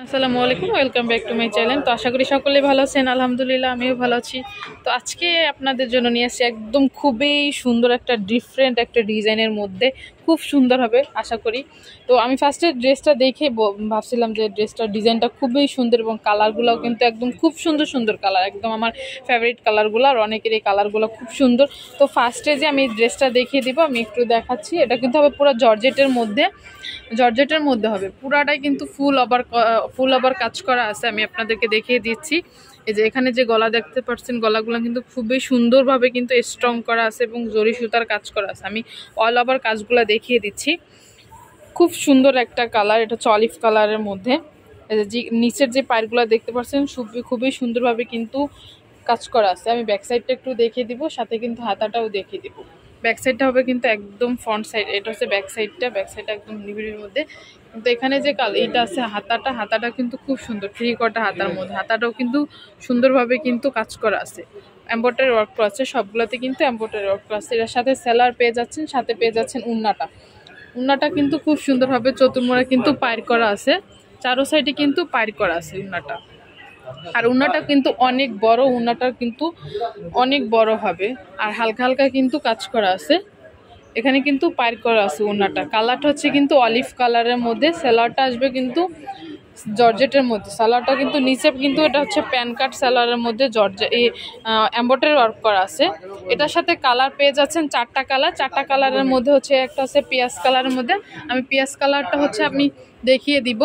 আসসালামু আলাইকুম, welcome back to my channel. তো আশা করি সকলেই ভালো আছেন। আলহামদুলিল্লাহ আমিও ভালো আছি। তো আজকে আপনাদের জন্য নিয়ে আসছি একদম খুবই সুন্দর একটা ডিফারেন্ট একটা ডিজাইনের মধ্যে, খুব সুন্দর হবে আশা করি। তো আমি ফার্স্টে ড্রেসটা দেখে ভাবছিলাম যে ড্রেসটার ডিজাইনটা খুবই সুন্দর এবং কালারগুলোও কিন্তু একদম খুব সুন্দর সুন্দর কালার, একদম আমার ফেভারিট কালারগুলো, আর অনেকের এই কালারগুলো খুব সুন্দর। তো ফার্স্টে যে আমি ড্রেসটা দেখিয়ে দিব, আমি একটু দেখাচ্ছি। এটা কিন্তু হবে পুরো জর্জেটের মধ্যে হবে, পুরাটাই কিন্তু ফুল ওভার কাজ করা আছে। আমি আপনাদেরকে দেখিয়ে দিচ্ছি। এই যে এখানে যে গলা দেখতে পাচ্ছেন, গলাগুলো কিন্তু খুবই সুন্দরভাবে কিন্তু স্ট্রং করা আছে এবং জরি সুতার কাজ করা আছে। আমি অল ওভার কাজগুলো দেখিয়ে দিচ্ছি। খুব সুন্দর একটা কালার, এটা হচ্ছে অলিভ কালারের মধ্যে। যে নিচের যে পায়েরগুলো দেখতে পাচ্ছেন খুবই সুন্দরভাবে কিন্তু কাজ করা আছে। আমি ব্যাক সাইডটা একটু দেখিয়ে দিব, সাথে কিন্তু হাতাটাও দেখিয়ে দিব। ব্যাক সাইডটা হবে কিন্তু একদম ফ্রন্ট সাইড, এটা হচ্ছে ব্যাক সাইডটা একদম নিবিড়ের মধ্যে। কিন্তু এখানে যে এইটা আছে হাতাটা কিন্তু খুব সুন্দর, থ্রি কটা হাতার মধ্যে। হাতাটাও কিন্তু সুন্দরভাবে কিন্তু কাজ করা আছে, এমব্রয়ডারি ওয়ার্ক করা আছে, সবগুলোতে কিন্তু এমব্রয়ডারি ওয়ার্ক করা আছে। এর সাথে সেলার পেয়ে যাচ্ছেন, সাথে পেয়ে যাচ্ছেন উন্নাটা কিন্তু খুব সুন্দরভাবে চতুর্মুড়া কিন্তু পায়ের করা আছে, চারো সাইডে কিন্তু পায়ের করা আছে উন্নাটা। আর উন্নাটা কিন্তু অনেক বড়, উন্নাটা কিন্তু অনেক বড় হবে, আর হালকা হালকা কিন্তু কাজ করা আছে। এখানে কিন্তু পায়ের করা আছে উন্নাটা। কালারটা হচ্ছে কিন্তু অলিভ কালারের মধ্যে, সেলারটা আসবে কিন্তু জর্জেটের মধ্যে। সালোয়ারটা কিন্তু নিচে কিন্তু এটা হচ্ছে প্যান কাট সালোয়ারের মধ্যে এই এমব্রয়ডারি ওয়ার্ক করা আছে। এটার সাথে কালার পেয়ে যাচ্ছেন চারটা কালারের মধ্যে হচ্ছে একটা হচ্ছে পিয়াজ কালারের মধ্যে। আমি পিয়াজ কালারটা হচ্ছে আমি দেখিয়ে দিব।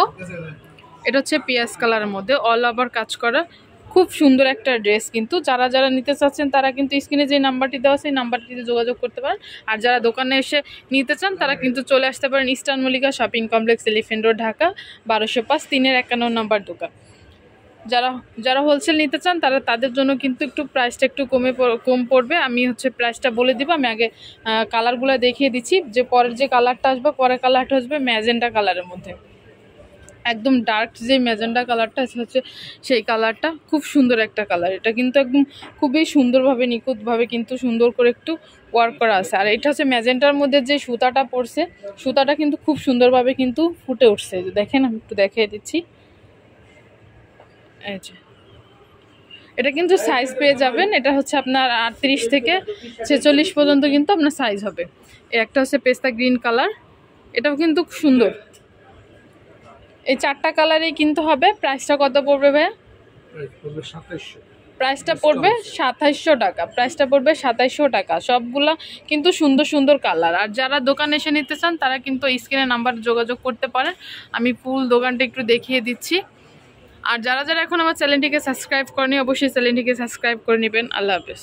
এটা হচ্ছে পিয়াজ কালারের মধ্যে অল ওভার কাজ করা, খুব সুন্দর একটা ড্রেস। কিন্তু যারা নিতে চাচ্ছেন তারা কিন্তু স্ক্রিনে যে নাম্বারটি দেওয়া আছে, সেই নাম্বারটিতে যোগাযোগ করতে পারেন। আর যারা দোকানে এসে নিতে চান তারা কিন্তু চলে আসতে পারেন eastern Mallika shopping complex, elephant road, Dhaka 1205, 351 number দোকান। যারা হোলসেল নিতে চান তাদের জন্য কিন্তু একটু প্রাইসটা একটু কম পড়বে। আমি হচ্ছে প্রাইসটা বলে দিব। আমি আগে কালারগুলো দেখিয়ে দিচ্ছি। যে পরের যে কালারটা আসবে, পরের কালারটা আসবে ম্যাজেন্টা কালারের মধ্যে, একদম ডার্ক যে ম্যাজেন্টা কালারটা হচ্ছে সেই কালারটা, খুব সুন্দর একটা কালার। এটা কিন্তু একদম খুবই সুন্দরভাবে নিখুঁতভাবে কিন্তু সুন্দর করে একটু ওয়ার্ক করা আছে। আর এটা হচ্ছে ম্যাজেন্টার মধ্যে যে সুতাটা পড়ছে, সুতাটা কিন্তু খুব সুন্দরভাবে কিন্তু ফুটে উঠছে। দেখেন, আমি একটু দেখিয়ে দিচ্ছি। এই যে এটা কিন্তু সাইজ পেয়ে যাবেন, এটা হচ্ছে আপনার 38 থেকে 46 পর্যন্ত কিন্তু আপনার সাইজ হবে। একটা হচ্ছে পেস্তা গ্রিন কালার, এটাও কিন্তু সুন্দর। এই চারটা কালারেই কিন্তু হবে। প্রাইসটা কত পড়বে ভাইয়া? প্রাইসটা পড়বে 2700 টাকা। প্রাইসটা পড়বে 2700 টাকা। সবগুলা কিন্তু সুন্দর সুন্দর কালার। আর যারা দোকানে এসে নিতে চান তারা কিন্তু স্ক্রিনে নাম্বার যোগাযোগ করতে পারেন। আমি ফুল দোকানটা একটু দেখিয়ে দিচ্ছি। আর যারা এখন আমার চ্যানেলটিকে সাবস্ক্রাইব করেনি, অবশ্যই চ্যানেলটিকে সাবস্ক্রাইব করে নেবেন। আল্লাহ হাফেজ।